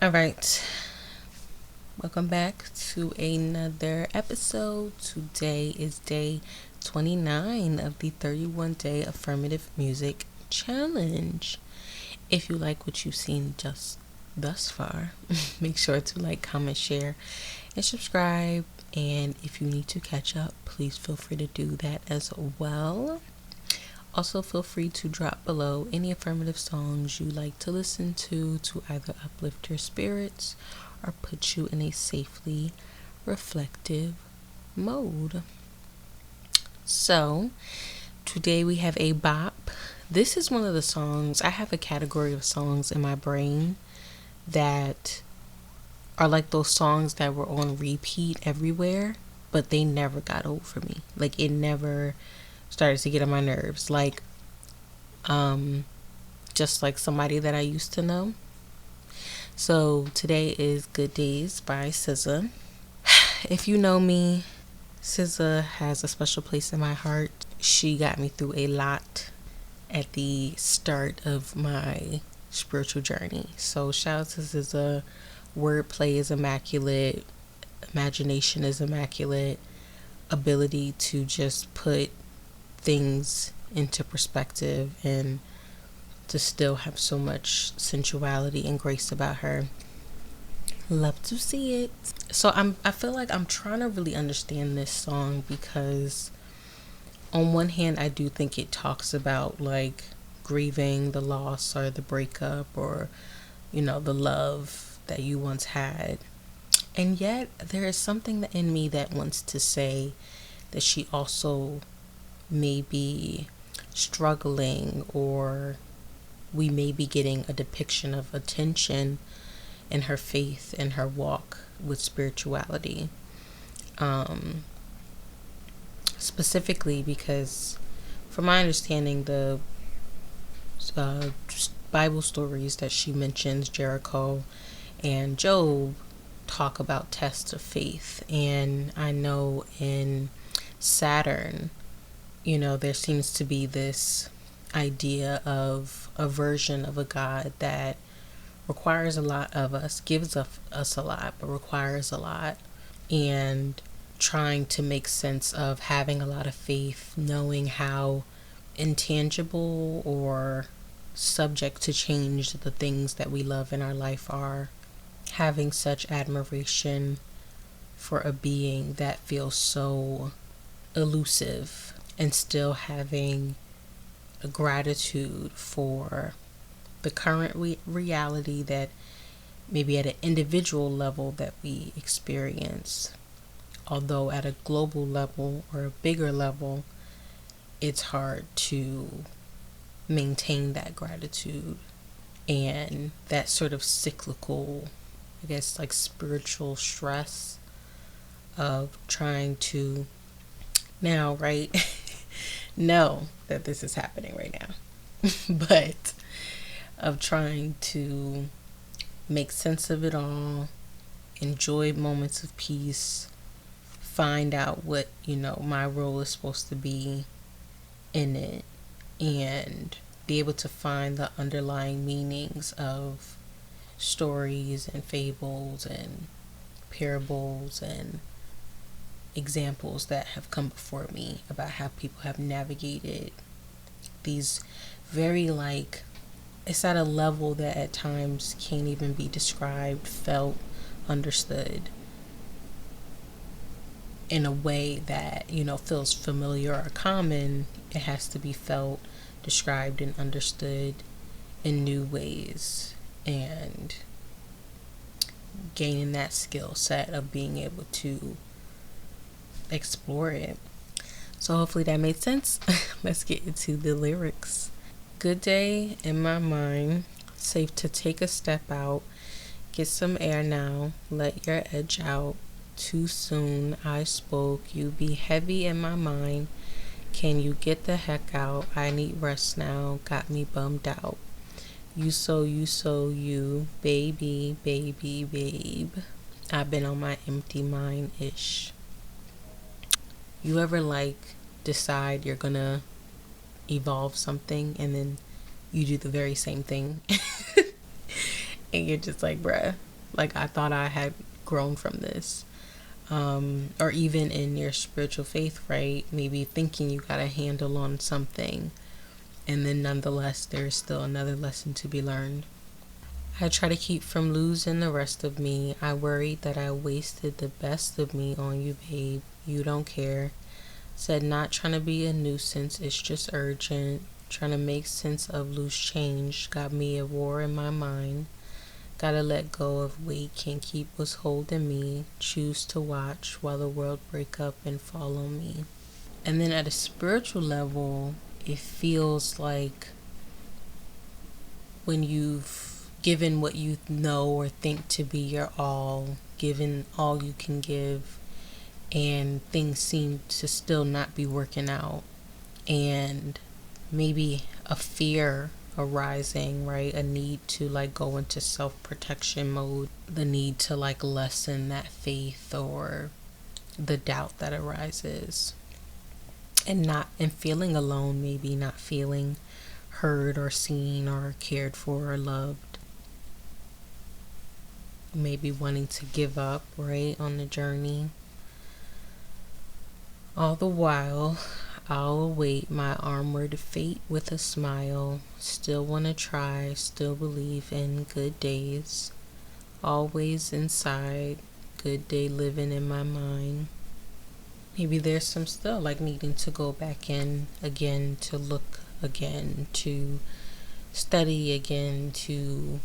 All right. Welcome back to another episode. Today is day 29 of the 31 day affirmative music challenge. If you like what you've seen just thus far, make sure to like, comment, share, and subscribe. And if you need to catch up, please feel free to do that as well. Also, feel free to drop below any affirmative songs you like to listen to either uplift your spirits or put you in a safely reflective mode. So, today we have a bop. This is one of the songs, I have a category of songs in my brain that are like those songs that were on repeat everywhere, but they never got over me. Like, it never started to get on my nerves. Like, just like somebody that I used to know. So today is Good Days by SZA. If you know me, SZA has a special place in my heart. She got me through a lot at the start of my spiritual journey. So shout out to SZA. Wordplay is immaculate. Imagination is immaculate. Ability to just put things into perspective and to still have so much sensuality and grace about her. Love to see it. So I feel like I'm trying to really understand this song because on one hand I do think it talks about like grieving the loss or the breakup or the love that you once had. And yet there is something in me that wants to say that she also may be struggling, or we may be getting a depiction of a tension in her faith and her walk with spirituality. Specifically because, from my understanding, the Bible stories that she mentions, Jericho and Job, talk about tests of faith. And I know in Saturn, there seems to be this idea of a version of a God that requires a lot of us, gives us a lot, but requires a lot. And trying to make sense of having a lot of faith, knowing how intangible or subject to change the things that we love in our life are. Having such admiration for a being that feels so elusive, and still having a gratitude for the current reality that maybe at an individual level that we experience, although at a global level or a bigger level it's hard to maintain that gratitude and that sort of cyclical, I guess, like spiritual stress of trying to now, right? know that this is happening right now, but of trying to make sense of it all, enjoy moments of peace, find out what, my role is supposed to be in it, and be able to find the underlying meanings of stories and fables and parables and examples that have come before me about how people have navigated these very, like, it's at a level that at times can't even be described, felt, understood in a way that, feels familiar or common. It has to be felt, described, and understood in new ways, and gaining that skill set of being able to explore it. So hopefully that made sense. Let's get into the lyrics. Good day in my mind, safe to take a step out, get some air now, let your edge out. Too soon I spoke, you be heavy in my mind. Can you get the heck out? I need rest now, got me bummed out. You, baby, baby, babe. I've been on my empty mind-ish. You ever decide you're gonna evolve something and then you do the very same thing? And you're just like, bruh, Like, I thought I had grown from this. Or even in your spiritual faith, right? Maybe thinking you got a handle on something, and then nonetheless, there's still another lesson to be learned. I try to keep from losing the rest of me. I worried that I wasted the best of me on you, babe. You don't care. Said not trying to be a nuisance, it's just urgent. Trying to make sense of loose change. Got me a war in my mind. Gotta let go of weight, can't keep what's holding me. Choose to watch while the world break up and fall on me. And then at a spiritual level, it feels like when you've given what you know or think to be your all, given all you can give, and things seem to still not be working out, and maybe a fear arising, right? A need to like go into self-protection mode, the need to like lessen that faith or the doubt that arises, and feeling alone, maybe not feeling heard or seen or cared for or loved, maybe wanting to give up, right, on the journey. All the while, I'll await my armored fate with a smile. Still wanna try, still believe in good days. Always inside, good day living in my mind. Maybe there's some still like needing to go back in again, to look again, to study again, to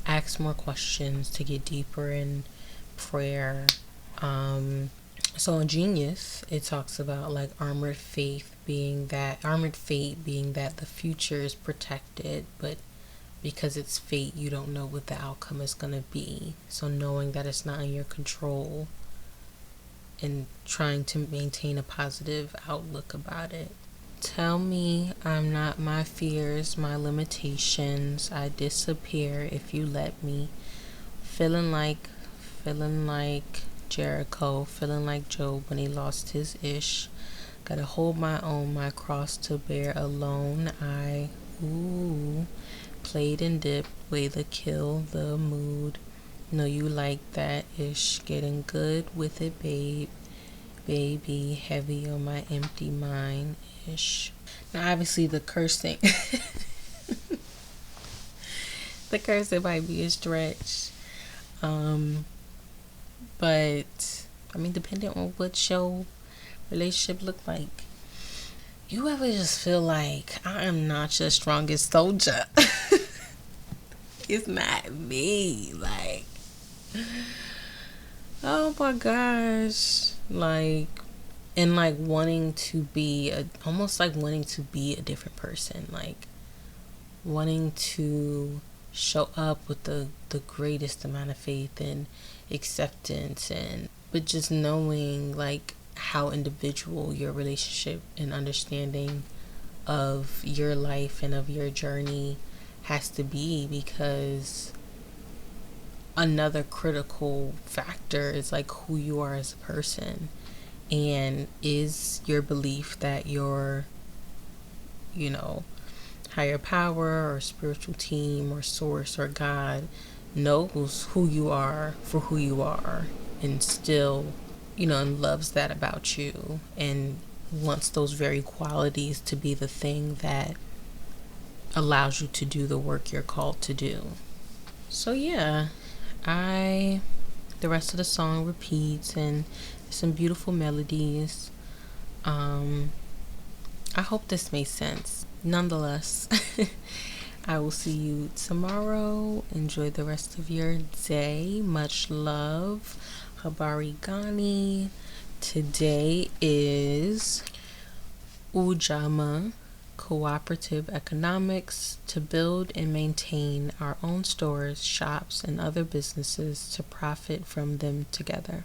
ask more questions, to get deeper in prayer. So in Genius, it talks about like armored fate being that the future is protected, but because it's fate, you don't know what the outcome is going to be. So knowing that it's not in your control and trying to maintain a positive outlook about it. Tell me I'm not my fears, my limitations. I disappear if you let me. Feeling like Jericho, feeling like Job when he lost his ish. Gotta hold my own, my cross to bear alone. Played and dipped, way to kill the mood. Know you like that ish, getting good with it, babe. Baby, heavy on my empty mind ish. Now, obviously, the cursing, the cursing might be a stretch. But I mean, depending on what your relationship look like, you ever just feel like I am not your strongest soldier? It's not me. Like, oh my gosh, like, and like wanting to be almost like wanting to be a different person, like wanting to show up with the greatest amount of faith and acceptance, and but just knowing like how individual your relationship and understanding of your life and of your journey has to be, because another critical factor is like who you are as a person, and is your belief that your, you know, higher power or spiritual team or source or God knows who you are for who you are, and still, you know, and loves that about you, and wants those very qualities to be the thing that allows you to do the work you're called to do. So yeah, the rest of the song repeats, and some beautiful melodies. I hope this made sense. Nonetheless, I will see you tomorrow. Enjoy the rest of your day. Much love. Habari Gani. Today is Ujama, cooperative economics, to build and maintain our own stores, shops, and other businesses to profit from them together.